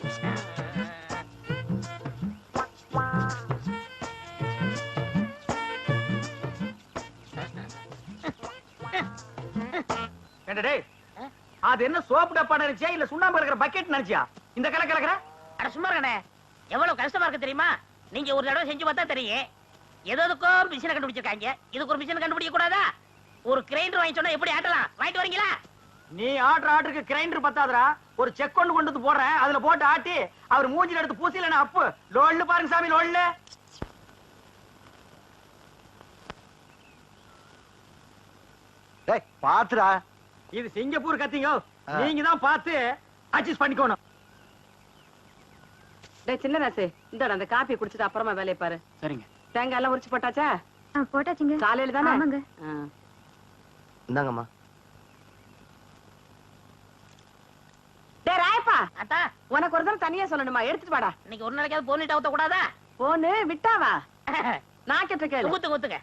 அது என்ன சோப்பு டப்பா நினைச்சியா இல்ல சுண்ணாம்பு இருக்கிற பக்கெட் நினைச்சியா இந்த கலக்கிற? அட சும்மா இருக்கனே, எவ்வளவு கஷ்டமா இருக்கு தெரியுமா? நீங்க ஒரு தடவை செஞ்சு பார்த்தா தெரியும். எதுக்கும் மிஷினை கண்டுபிடிச்சிருக்காங்க, இதுக்கு ஒரு மிஷினை கண்டுபிடிக்க கூடாதா? ஒரு கிரைண்டர் வாங்கி சொன்னா எப்படி ஆட்டலாம்? வாங்கிட்டு வரீங்களா? நீ ஆட்டுறதுக்கு கிரைண்டர் பத்தாதரா, ஒரு செக் கொண்டு வந்து போடுறேன், அதுல போட்டு ஆட்டி அவர் மூஞ்சில எடுத்து பூசில அப்பு லோல்னு பாருங்க சாமி, லோல்னு. டேய் பாத்துடா, இது சிங்கப்பூர் கத்திங்க, நீங்க தான் பார்த்து அட்ஜஸ்ட் பண்ணிக்கணும். டேய் சின்ன ராசு, இந்த அந்த காப்பி குடிச்சிட்டு அப்புறமா வேலையை பாரு. சரிங்க. தேங்காய் எல்லாம் உரிச்சு போட்டாச்சா? போட்டாச்சுங்க. காலையில தானே? ஆமாங்க. இந்தாங்கம்மா. டேய் ராயப்பா, அத்தா உனக்கு ஒரு தடவை தனியா சொல்லணுமா? எடுத்துட்டு வாடா. இன்னைக்கு ஒரு நாளைக்காவது போனிட்டு ஊத்த கூடாதா? போனு விட்டாவா? நான் கேட்ட கேளு. ஊத்துங்க ஊத்துங்க.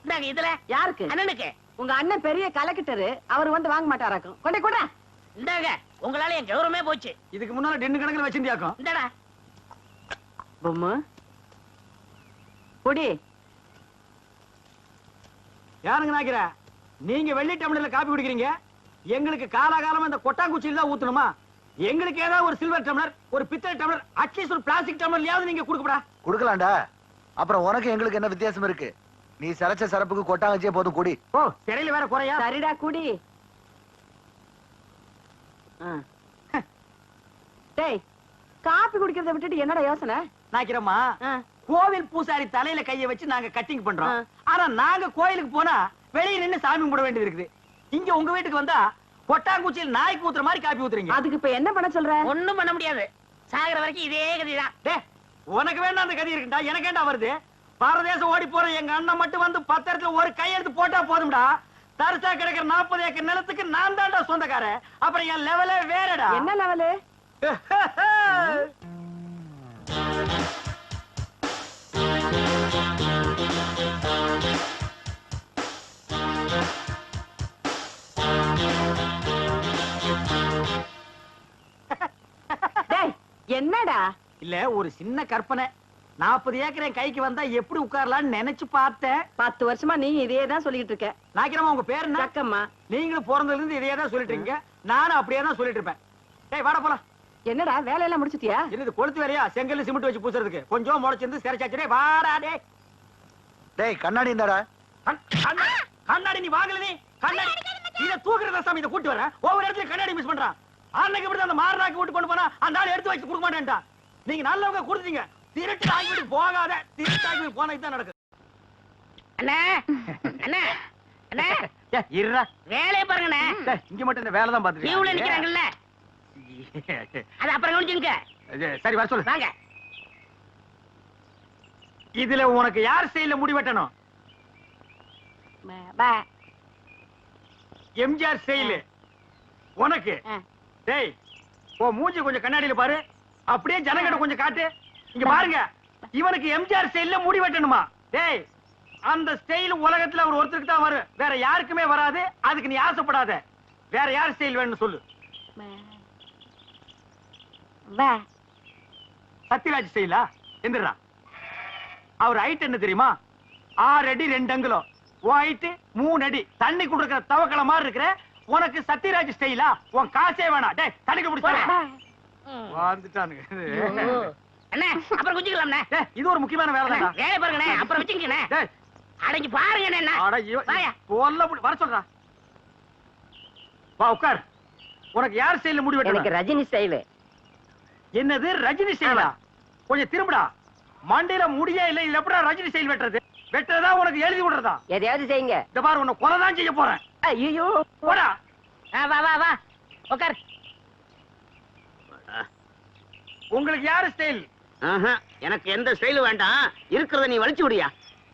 இந்தாங்க இதுல. யாருக்கு? அண்ணனுக்கு. உங்க அண்ணன் பெரிய கலெக்டரு, அவர் வந்து வாங்க மாட்டாராக்கும். கொண்டே கூட. இந்தாங்க, உங்களால என் கௌரவமே போச்சு. இதுக்கு முன்னால டென்னு கணக்குல வச்சிருந்தியாக்கும். இந்தடா பொம்மு பொடி. யாருங்க நாக்கிற? நீங்க வெள்ளி டம்ளர்ல காப்பி குடிக்கிறீங்க, எங்களுக்கு காலாகாலமா இந்த கொட்டாங்குச்சியில தான் ஊத்தணுமா? எங்களுக்கு ஏதாவது ஒரு சில்வர் டம்ளர், ஒரு பித்தளை டம்ளர், அட்லீஸ்ட் ஒரு பிளாஸ்டிக் டம்ளர்லயாவது நீங்க கொடுக்கடா. குடுக்கலாம்டா. அப்புறம் உனக்கு எங்களுக்கு என்ன வித்தியாசம் இருக்கு? நீ சரச்ச சரப்புக்கு கொட்டாங்கச்சியே போதும், குடி. ஓ, சிறையில வேற குறையா? சரிடா குடி. டேய், காப்பி குடிக்கிறத விட்டுட்டு என்னடா யோசனை? நாக்கிறம்மா, கோவில் பூசாரி தலையில கைய வச்சு நாங்க கட்டிங் பண்றோம். ஆனா நாங்க கோயிலுக்கு போனா வெளியே நின்னு சாமி கும்பிட வேண்டியது இருக்குது. இங்க உங்க வீட்டுக்கு வந்தா கொட்டாங்குச்சியில் நாய்க்கு ஊத்துற மாதிரி காப்பி ஊத்துறீங்க. அதுக்கு இப்ப என்ன பண்ண சொல்ற? ஒண்ணும் பண்ண முடியாது. சாகிற வரைக்கும் இதே கதிதான். டே, உனக்கு வேண்டாம் அந்த கதி இருக்குடா, எனக்கு ஏண்டா வருது? பாரதேசம் ஓடி போற எங்க அண்ணன் மட்டும் வந்து 10 இடத்துல ஒரு கையெழுத்து போட்டா போதும்டா. தரிசா கிடைக்கிற 40 ஏக்கர் நிலத்துக்கு நான் தான்டா சொந்தக்காரன். அப்புறம் என் லெவலே வேறடா. என்ன லெவலு? என்னடா? இல்ல, ஒரு சின்ன கற்பனை. 40 ஏக்கர் என் கைக்கு வந்தா எப்படி உட்காரலாம்னு நினைச்சு பார்த்தேன். 10 வருஷமா நீ இதே தான் சொல்லிட்டு இருக்க. நாக்கிரமா, உங்க பேர் என்ன? சக்கம்மா. நீங்களும் பிறந்ததுல இருந்து இதே தான் சொல்லிட்டு இருக்கீங்க, நானும் அப்படியே தான் சொல்லிட்டு இருப்பேன். டேய் வாடா போலாம். என்னடா வேலையெல்லாம் முடிச்சிட்டியா? இது கொளுத்து வேறையா? செங்கல் சிமெண்ட் வச்சு பூசுறதுக்கு கொஞ்சம் முளைச்சிருந்து சிறைச்சாச்சு. வாடா டே. டேய் கண்ணாடி இந்தாடா. கண்ணாடி நீ வாங்கல? நீ கண்ணாடி இத தூக்குறத சாமி, இத கூட்டி வரேன். ஒவ்வொரு இடத்துல கண்ணாடி மிஸ் பண்றான். அன்னைக்கு இப்படி அந்த மாரனாக்கு விட்டு கொண்டு போனா அந்த ஆள் எடுத்து வச்சு கொடுக்க மாட்டேன்டா. நீங்க நல்லவங்க கொடுத்தீங்க, திருட்டு ஆகிட்டு போகாத. திருட்டு ஆகி போனா இதான் நடக்கும். அண்ணா அண்ணா அண்ணா, இருடா, வேலையை பாருங்கண்ணே. இங்க மட்டும் இந்த வேலை தான் பாத்துட்டு கியூல நிக்கிறாங்கல்ல, அது அப்புறம் கவனிச்சுங்க. சரி வர சொல்லு. வாங்க. இதுல உனக்கு யார் ஸ்டைல்ல முடி வெட்டணும்? எம்ஜிஆர் ஸ்டைல் உனக்கு. டேய், ஓ மூஞ்சி கொஞ்சம் கண்ணாடியில பாரு, அப்படியே ஜனங்கட கொஞ்சம் காட்டு. இங்க பாருங்க, இவனுக்கு எம்ஜிஆர் ஸ்டைல்ல முடி வெட்டணுமா? டேய், அந்த ஸ்டைல் உலகத்துல அவர் ஒருத்தருக்கு தான் வரும், வேற யாருக்குமே வராது. அதுக்கு நீ ஆசைப்படாத. வேற யார் ஸ்டைல் வேணும்னு சொல்லு. சத்யராஜ் ஸ்டைலா? எந்திரா. அவர் ஹைட் என்ன தெரியுமா? 6 அடி 2 அங்குலம். ஹைட் 3 அடி. தண்ணி குடுக்கிற தவக்கல மாதிரி இருக்கிற உனக்கு சத்யராஜ் ஸ்டைலா? உன் காசே வேணாம். டேய், தண்ணிக்கு பிடிச்சா வந்துட்டானுங்க. அண்ணா அப்புறம் குஞ்சிக்கலாம்ண்ணே. இது ஒரு முக்கியமான வேலை தான். வேலை பாருங்கண்ணே, அப்புறம் வச்சுக்கண்ணே. அடங்கி பாருங்க. வர சொல்றா. வா உட்கார். உனக்கு யார் ஸ்டைல்ல முடி வெட்டணும்? எனக்கு ரஜினி ஸ்டைல். என்னது ரஜினி ஸ்டைலா? கொஞ்சம் திரும்புடா. மண்டையில முடியே இல்ல, இது எப்படா ரஜினி ஸ்டைல் வெட்டுறது? வெட்டுறதா உனக்கு எழுதி விடுறதா? எதையாவது செய்யுங்க. இந்த பாரு, உன்னை கொலை தான் செய்ய போறேன். ஐயோ போடா. வா வா வா உட்கார். உங்களுக்கு யாரு ஸ்டைல்? எனக்கு எந்த ஸ்டைலும் வேண்டாம், இருக்கிறத நீ வலிச்சு விடியா.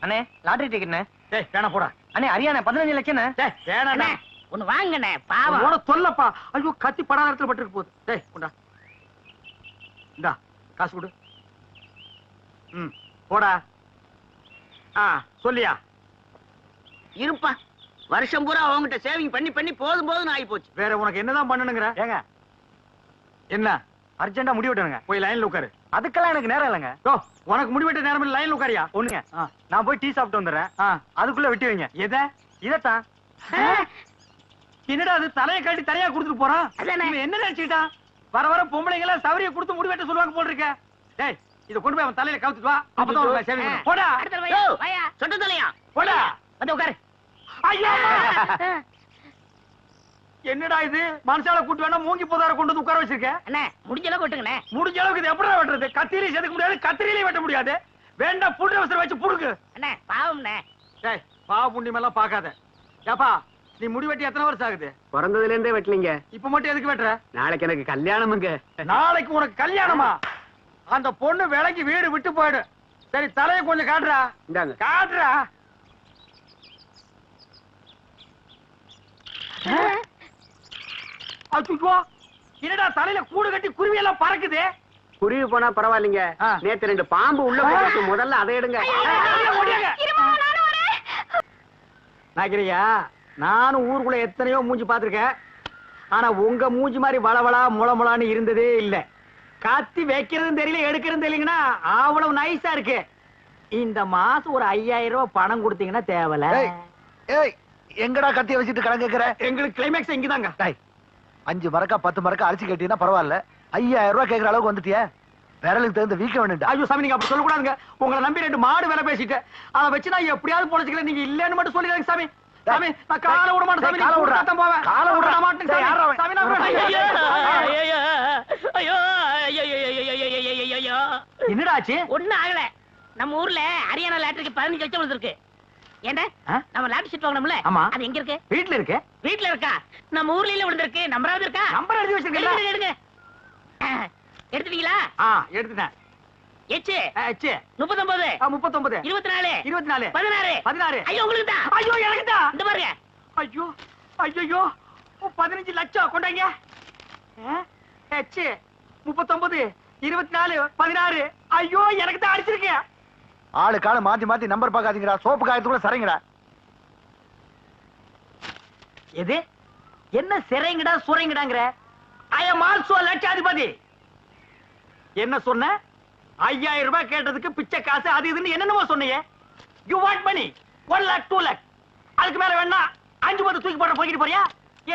அண்ணே லாட்டரி டிக்கெட்ண்ணே. டேய் வேணா போடா. அண்ணே ஹரியானா 15 லட்சம். டேய் வேணாண்ணே, ஒன்னு வாங்கண்ணே. பாவம் உன தொல்லப்பா. ஐயோ, கத்தி படாத இடத்துல பட்டுருக்கு போகுது. டேய் கொண்டா. இந்தா காசு கொடு. போடா. சொல்லியா? இருப்பா, வருஷம் பூரா அவங்ககிட்ட சேவிங் பண்ணி பண்ணி போதும் போதும் ஆகி போச்சு. வேற உனக்கு என்னதான் பண்ணணுங்கிற? ஏங்க என்ன அர்ஜென்டா முடி வெட்டணுங்க. போய் லைன்ல உட்காரு. அதுக்கெல்லாம் எனக்கு நேரம் இல்லைங்க. ஓ உனக்கு முடி வெட்ட நேரம் லைன்ல உட்காரியா? ஒண்ணுங்க, ஆ. நான் போய் டீ சாப்பிட்டு வந்துடுறேன். ஆ. அதுக்குள்ள வெட்டி வைங்க. எதை? இதத்தான். என்னடா அது தலையை கட்டி தரையா கொடுத்துட்டு போறான்? அதானே. இவன் என்ன நினைச்சுக்கிட்டான்? வர வர பொம்பளைங்க எல்லாம் சவரிய கொடுத்து முடி வெட்ட சொல்லுவாங்க போல் இருக்க. டேய் இத கொண்டு போய் அவன் தலையில கவுத்துட்டு வா. அப்பதான் உனக்கு சேவிங் பண்ணும். போடா அடுத்த வாயா வாயா சொட்டு தலையா போடா. வந்து உட்காரு. ஐயோ என்னடா இது மனசால கூட்டு வேணா மூங்கி போதார கொண்டு வந்து உட்கார வச்சிருக்க. அண்ணே முடிஞ்ச அளவுக்கு வெட்டுங்கண்ணே. முடிஞ்ச அளவுக்கு இது எப்படிடா வெட்டுறது? கத்திரியில செதுக்க முடியாது, கத்திரியிலே வெட்ட முடியாது. வேண்டாம் புல்ற வசரம் வச்சு புடுக்கு. அண்ணே பாவம்ண்ணே. டேய் பாவ புண்ணியம் எல்லாம் பாக்காத. ஏப்பா நீ முடி வெட்டி எத்தனை வருஷம் ஆகுது? பிறந்ததுல இருந்தே வெட்டலீங்க. இப்ப மட்டும் எதுக்கு வெட்டுற? நாளைக்கு எனக்கு கல்யாணமுங்க. நாளைக்கு உனக்கு கல்யாணமா? அந்த பொண்ணு விலைக்கு வீடு விட்டு போயிடு. சரி தலையை கொஞ்சம் காட்டுறா. இந்தாங்க. காட்டுறா. அச்சுக்கோ என்னடா தலையில கூடு கட்டி குருவி எல்லாம் பறக்குது. குருவி போனா பரவாயில்லைங்க. ஆ. நேத்து 2 பாம்பு உள்ள போயிருக்கு. முதல்ல அதை எடுங்க. நாக்கிரியா நானும் ஊருக்குள்ள எத்தனையோ மூஞ்சி பாத்திருக்கேன். ஆனா உங்க மூஞ்சி மாதிரி வளவளா முளமுளான்னு இருந்ததே இல்ல. காத்தி வைக்கிறதும் தெரியல எடுக்கிறதும் தெரியலங்கன்னா அவ்வளவு நைஸா இருக்கு. இந்த மாசம் ஒரு 5000 ரூபாய் பணம் கொடுத்தீங்கன்னா தேவல. ஏய், ஏய் எங்கடா கத்திய வச்சுட்டு கடன் கேக்குற? எங்களுக்கு கிளைமேக்ஸ் இங்கதாங்க. டேய் 5 மரக்கா 10 மரக்கா அடிச்சு கேட்டீங்கன்னா பரவாயில்ல. 5000 ரூபாய் கேக்குற அளவுக்கு வந்துட்டியே. விரலுக்கு தகுந்த வீக்க வேணும்டா. ஐயோ சாமி நீங்க அப்படி சொல்லக்கூடாதுங்க. உங்களை நம்பி 2 மாடு வேலை பேசிட்டு அதை வச்சு நான் எப்படியாவது பொழைச்சிக்கல. நீங்க இல்லன்னு மட்டும் சொல்லிடுங்க சாமி. சாமி நான் காலை விட மாட்டேன் சாமி. காலை விடுறா. நான் போவேன். காலை விடுறா. விட மாட்டேன் டேய், யார்றா சாமி. அவன்? சாமி நான் போறேன். ஐயோ ஐயோ ஐயோ ஐயோ ஐயோ. என்னடா ஆச்சு? ஒண்ணும் ஆகல. நம்ம ஊர்ல ஹரியானா லாட்டரிக்கு 15 லட்சம் விழுந்திருக்கு. ஏண்டா ஆ? நம்ம லாட்டரி சீட் வாங்கணும்ல, ஆமா. அது எங்க இருக்கு? வீட்டுல இருக்கு. வீட்ல இருக்கா? நம்ம ஊர்ல இல்ல விழுந்திருக்கு. நம்பராவது இருக்கா? நம்பர் எழுதி வச்சிருக்கீங்களா? எடுங்க எடுங்க. எடுத்துட்டீங்களா? எடுத்துட்டேன். எச்சு ஆச்சு. 39 39 24 24 16 16. ஐயோ உங்களுக்கு தான். ஐயோ எனக்கு தான். இந்த பாருங்க. ஐயோ ஐயோ 15 லட்சம் கொண்டாங்க. எச்சு 39 24 16. ஐயோ எனக்கு தான் அடிச்சிருக்கேன். ஆளு கால மாத்தி மாத்தி நம்பர் பாக்காதீங்கடா. சோப்பு காயத்துக்குள்ள சரிங்கடா. எது என்ன சிறைங்கடா சுரைங்கடாங்கற? ஐ அம் ஆல்சோ லட்சாதிபதி. என்ன சொன்ன? 5000 ரூபாய் கேட்டதுக்கு பிச்சை காசு அது இதுன்னு என்னென்னமோ சொன்னீங்க. You want money 1 lakh 2 lakh. அதுக்கு மேல வேணா 5 10 தூக்கி போட போயிட்டு போறியா?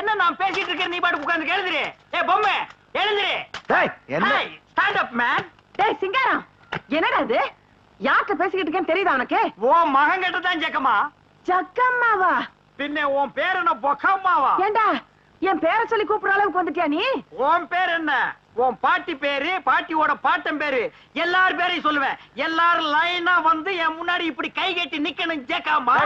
என்ன நான் பேசிட்டு இருக்கேன் நீ பாட்டு உட்கார்ந்து எழுதுறே. ஏய் பொம்மை எழுதுறே. டேய் என்ன? Stand up man. டேய் சிங்காரம் என்னடா இது? யார்கிட்ட பேசிக்கிட்டு இருக்கேன்னு தெரியுதா உனக்கு? ஓ மகன் கிட்ட தான் ஜக்கமா. ஜக்கம்மாவா? பின்ன உன் பேர் என்ன பொக்கம்மாவா? ஏண்டா என் பேரை சொல்லி கூப்பிடுற அளவுக்கு வந்துட்டியா நீ? உன் பேர் என்ன? உன் பாட்டி பேரு, பாட்டியோட பாட்டன் பேரு, எல்லார் பேரையும் சொல்லுவேன். எல்லாரும் லைனா வந்து என் முன்னாடி இப்படி கை கட்டி நிக்கணும் ஜேக்காமா.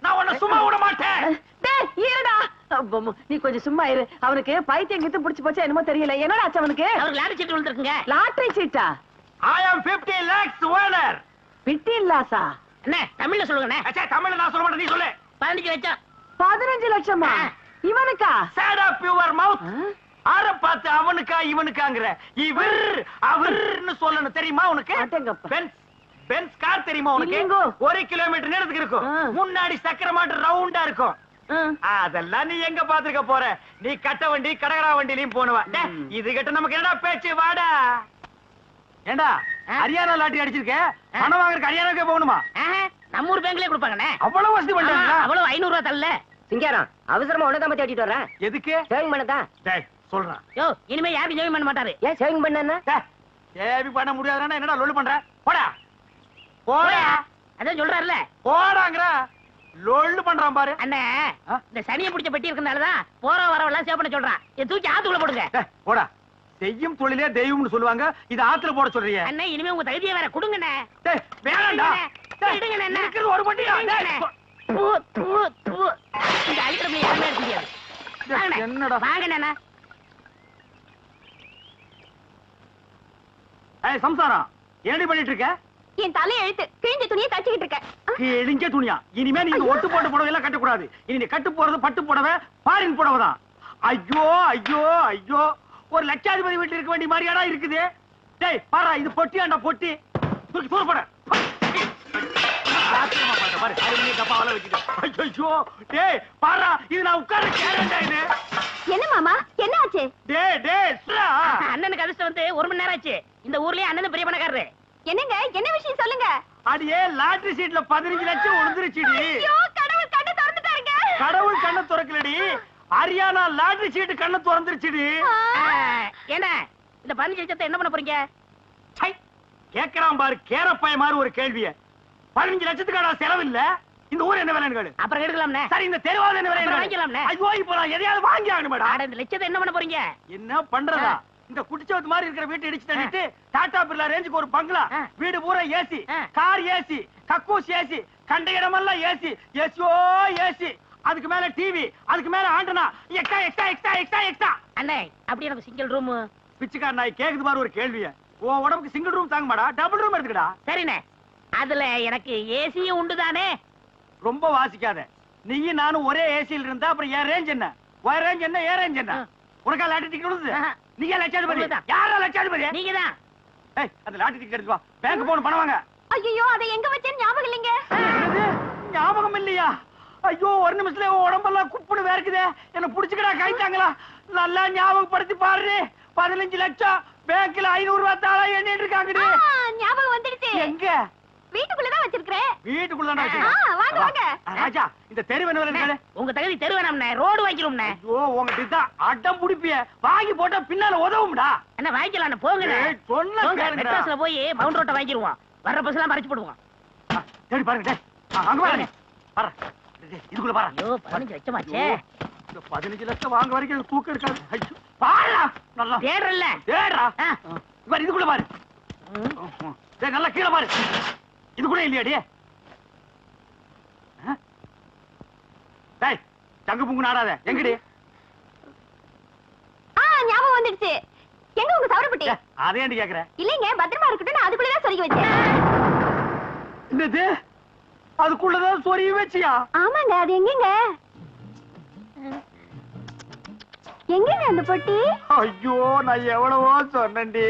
நான் உன்னை சும்மா விட மாட்டேன். டேய் இருடா. நீ கொஞ்சம் சும்மா இரு. அவனுக்கு பைத்தியம் கித்து புடிச்சு போச்சா என்னமோ தெரியல. என்னடா ஆச்சு அவனுக்கு? அவருக்கு லாட்டரி சீட் விழுந்திருக்குங்க. லாட்டரி சீட்டா? I am 50 lakhs owner. Fifty இல்லாசா? அண்ணே தமிழ்ல சொல்லுங்கண்ணே. அச்சா தமிழ்ல நான் சொல்ல மாட்டேன், நீ சொல்லு. 15 லட்சம். 15 லட்சமா? இவனுக்கா? Sad up your mouth. ஆற பார்த்து அவனுக்கா இவனுக்காங்கற. இவர் அவர்னு சொல்லணும் தெரியுமா உனக்கு? அடேங்கப்பா. பென்ஸ் கார் தெரியுமா உனக்கு? இல்லைங்கோ. 1 கிலோமீட்டர் நீளத்துக்கு இருக்கும். முன்னாடி சக்கர மாட்டு ரவுண்டா இருக்கும். அதெல்லாம் நீ எங்க பாத்துக்க போற? நீ கட்ட வண்டி கடகரா வண்டிலையும் போனவ. இது கிட்ட நமக்கு என்னடா பேச்சு? வாடா. ஏண்டா ஹரியானா லாட்டரி அடிச்சிருக்க, பணம் வாங்குறதுக்கு ஹரியானாக்கே போகணுமா? நம்ம ஊர் பேங்க்லயே கொடுப்பாங்கண்ணே. அவ்வளவு வசதி பண்ணிட்டாங்களா? அவ்வளவு 500 ரூபாய் தரல. சிங்காரம் அவசரமா உனதான் பத்தி அடிட்டு வரேன். எதுக்கு? சேவிங் பண்ணதான். டேய் சொல்றேன். யோ இனிமே யாரும் ஜெயம் பண்ண மாட்டாரு. ஏன் சேவிங் பண்ணா? சேவி பண்ண முடியாதுன்னா என்னடா லொல்லு பண்ற? போடா போடா. அதான் சொல்றாருல. போடாங்கற லொல்லு பண்றான் பாரு. அண்ணே இந்த சனியை பிடிச்ச பெட்டி இருக்கனாலதான் போற வரவெல்லாம் சேவ் பண்ண சொல்றான். இதை தூக்கி ஆத்துக்குள்ள போடுங்க. போடா. செய்யும் தொழிலே தெய்வம்னு சொல்லுவாங்க. இது ஆத்துல போட சொல்றீங்க. அண்ணே இனிமே உங்க தகுதியை வேற கொடுங்கண்ணே. டேய் வேணாம்டா. விடுங்கண்ணே, என்ன? இருக்கிறது ஒரு பட்டியா? தூ, தூ, தூ. இந்த அழிக்கிறதுல யாருமே இருக்க முடியாது. வாங்கண்ணே. என்னடா? வாங்கண்ணே. ஏய் சம்சாரம் என்னடி பண்ணிட்டு இருக்க? என் தலை எழுத்து கிழிஞ்ச துணியை தச்சுக்கிட்டு இருக்கேன். கிழிஞ்ச துணியா? இனிமே நீ இந்த ஒட்டு போட்ட புடவை எல்லாம் கட்ட கூடாது. இனி நீ கட்டு போறது பட்டு புடவை, ஃபாரின் புடவை தான். ஐயோ ஐயோ ஐயோ, ஒரு லட்சாதிபதி வீட்டுல இருக்க வேண்டிய மாதிரியாடா இருக்குது. டேய் பாரா, இது பொட்டியாண்டா பொட்டி. தூக்கி தூர போட. பாரு, அருமையா டப்பாவெல்லாம் வச்சுட்டு. ஐயோ டேய் பாரா, இது நான் உட்கார்ந்து கேரண்டா இது. சுரா. அண்ணனுக்கு அதிர்ஷ்டம் வந்து 1 மணி நேரம் ஆச்சு. இந்த ஊர்லயே அண்ணன் பெரிய பணக்காரரு. என்னங்க என்ன விஷயம் சொல்லுங்க. அடியே லாட்டரி சீட்ல 15 லட்சம் விழுந்துருச்சுடி. ஐயோ கடவுள் கண்ணை திறந்துட்டாருங்க. கடவுள் கண்ணை திறக்கலடி, ஹரியானா லாட்டரி சீட்டு கண்ணை திறந்துருச்சுடி. ஏன்னா இந்த 15 லட்சத்தை என்ன பண்ண போறீங்க? சை, கேக்குறான் பாரு கேரப்பாய மாதிரி ஒரு கேள்விய. 15 லட்சத்துக்கான செலவு இல்ல. இந்த ஊர் என்ன விலைன்னு கேளு. அப்புறம் எடுக்கலாம்னே. சரி, இந்த தெருவாத என்ன அப்புறம் விலை வாங்கிக்கலாம்னே. ஐயோ, இப்ப நான் எதையாவது வாங்கி ஆகணும் மேடம். அட இந்த லட்சத்தை என்ன பண்ண போறீங்க? என்ன பண்றதா? இந்த குடிச்சவத்து மாதிரி இருக்கிற வீட்டை இடிச்சு தள்ளிட்டு டாடா பிர்லா ரேஞ்சுக்கு ஒரு பங்களா, வீடு பூரா ஏசி, கார் ஏசி, கக்கூஸ் ஏசி, கண்ட இடமெல்லாம் ஏசி, ஏசியோ ஏசி, அதுக்கு மேல டிவி, அதுக்கு மேல antenna, extra extra extra extra extra. அண்ணே அப்படி எனக்கு சிங்கிள் ரூம். பிச்சைக்கார நாய் கேக்குது பாரு ஒரு கேள்விய. உன் உடம்புக்கு சிங்கிள் ரூம் தாங்க மாடா, டபுள் ரூம் எடுத்துக்கடா. சரிண்ணே, அதுல எனக்கு ஏசியும் உண்டு தானே? ரொம்ப வாசிக்காத. நீயும் நானும் ஒரே ஏசியில் இருந்தா அப்புறம் என் ரேஞ்ச் என்ன, உன் ரேஞ்ச் என்ன, என் ரேஞ்ச் என்ன? உனக்கா லாட்டரி டிக்கெட் விழுது? நீங்க லட்சாதிபதி. உங்களுக்குதான். யாரா லட்சாதிபதி? நீங்கதான். ஏய், அந்த லாட்டரி டிக்கெட் எடுத்து வா, பேங்க் போன பணம் வாங்க. ஐயோ அதை எங்க வச்சேன்னு ஞாபகம் இல்லைங்க. என்னது? ஞாபகம் இல்லையா? ஐயோ, ஒரு நிமிஷத்துல உன் உடம்பெல்லாம் குப்புன்னு வேர்க்குதே. என்ன புடிச்சுக்கடா கைத்தாங்களா? நல்லா ஞாபகப்படுத்தி பாரு. 15 லட்சம் பேங்க்ல 500 ரூபாய் தாளா எண்ணிட்டு இருக்காங்கடி. ஞாபகம் வந்துடுச்சு. எங்க? வீட்டுக்குள்ளதான் வச்சிருக்கிறேன். வீட்டுக்குள்ள தானே ஆ, வாங்க, வாங்க. ராஜா, இந்த தெரு என்ன விலை? உங்க தகுதி தெரு வேணாம்ண்ணே, ரோடு வாங்கிக்கிறோம்ண்ணே. ஐயோ, உங்ககிட்ட தான் அடம் புடிப்பிய. வாங்கி போட்டா பின்னால உதவும்டா. அண்ணா வாங்கிக்கலாம், போங்கண்ணே. ஏய், சொன்னா போங்க, கேளுங்கடா. மெட்ராஸ்ல போய் மவுண்ட் ரோட்டை வாங்கிடுவோம். வர்ற பஸ் எல்லாம் மறைச்சு போடுவோம். தேடி பாருங்க. டேய், அங்க பாருங்க. பாரு. டேய், இதுக்குள்ள பாரு. ஐயோ 15 லட்சமாச்சே. ஐயோ, இந்த 15 லட்சம் வாங்க வரைக்கும் எனக்கு தூக்கம் இருக்காது. ஐயோ, பாருடா. நல்லா தேடுறல்ல. தேடுறா. ஆ. பாரு, இதுக்குள்ள பாரு. டேய், நல்லா கீழே பாரு. இது கூட இல்லையாடி? டேய், தங்கு புங்கு நாடாத. எங்கடி? ஞாபகம் வந்துடுச்சு. எங்க உங்க சவரப்பட்டி? அதே ஏன்டி கேக்குற? இல்லைங்க, பத்திரமா இருக்கட்டும், நான் அதுக்குள்ளதான் சொருகி வச்சேன். என்னது? அதுக்குள்ளதான் சொருகி வச்சியா? ஆமாங்க, அது எங்கங்க? எங்கங்க அந்த பொட்டி? ஐயோ, நான் எவ்வளவோ சொன்னேன்டி.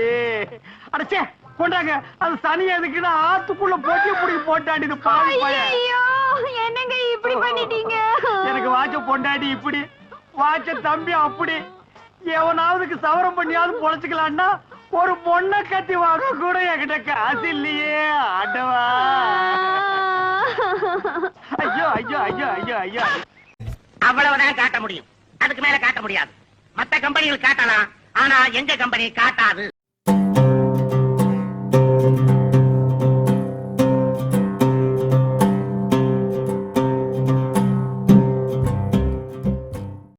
அடச்சே, கொண்டாங்க. அது சனி எதுக்குன்னு ஆத்துக்குள்ள போட்டி புடி போட்டாடி. இது பாவி பையன். ஐயோ, என்னங்க இப்படி பண்ணிட்டீங்க? எனக்கு வாட்ச பொண்டாடி இப்படி, வாட்ச தம்பி அப்படி. எவனாவதுக்கு சவரம் பண்ணியாவது பொழைச்சுக்கலான்னா ஒரு பொண்ணை கட்டி வாங்க கூட என்கிட்ட காசு இல்லையே. ஆண்டவா. ஐயோ ஐயோ ஐயோ ஐயோ ஐயோ. அவ்வளவுதான் காட்ட முடியும், அதுக்கு மேல காட்ட முடியாது. மத்த கம்பெனிகள் காட்டலாம், ஆனா எங்க கம்பெனி காட்டாது.